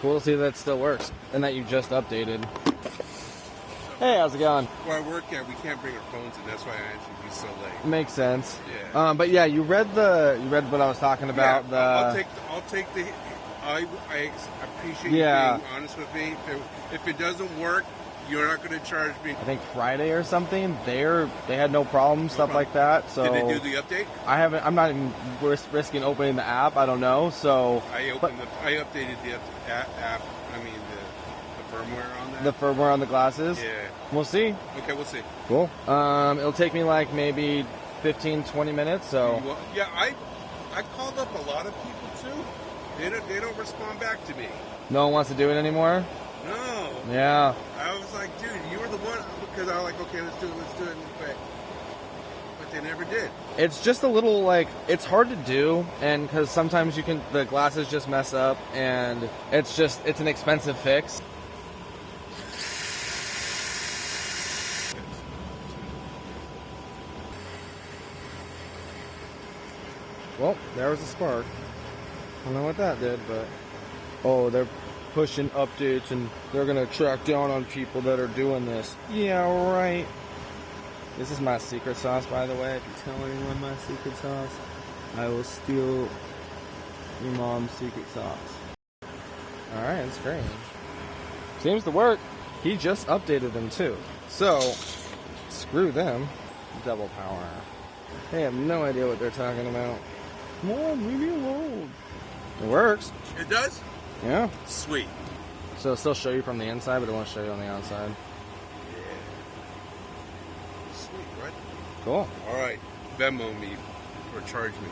Cool to see that it still works and that you just updated. Hey, how's it going? Where I work at, we can't bring our phones in. That's why I answered you so late. Makes sense. Yeah. But yeah, you read what I was talking about. Yeah, I'll take the. I appreciate you being honest with me. If it doesn't work, you're not going to charge me. I think Friday or something. They had no problem, stuff like that. So did they do the update? I'm not even risking opening the app. I don't know. So I updated the app. I mean the firmware on that. The firmware on the glasses. Yeah. We'll see. Okay, we'll see. Cool. It'll take me like maybe 15-20 minutes. So yeah, I called up a lot of people too. They don't respond back to me. No one wants to do it anymore. No. Yeah. I was like, dude, you were the one, because I was like, okay, let's do it. But they never did. It's just a little like, it's hard to do, and because sometimes the glasses just mess up, and it's an expensive fix. Well, there was a spark. I don't know what that did, but oh, they're pushing updates and they're gonna track down on people that are doing this. Yeah, right. This is my secret sauce, by the way. If you tell anyone my secret sauce, I will steal your mom's secret sauce. Alright, that's great. Seems to work. He just updated them too. So, screw them. Double power. They have no idea what they're talking about. Come on, leave me alone. It works. It does? Yeah. Sweet. So it'll still show you from the inside, but it won't show you on the outside. Yeah. Sweet, right? Cool. All right. Venmo me or charge me.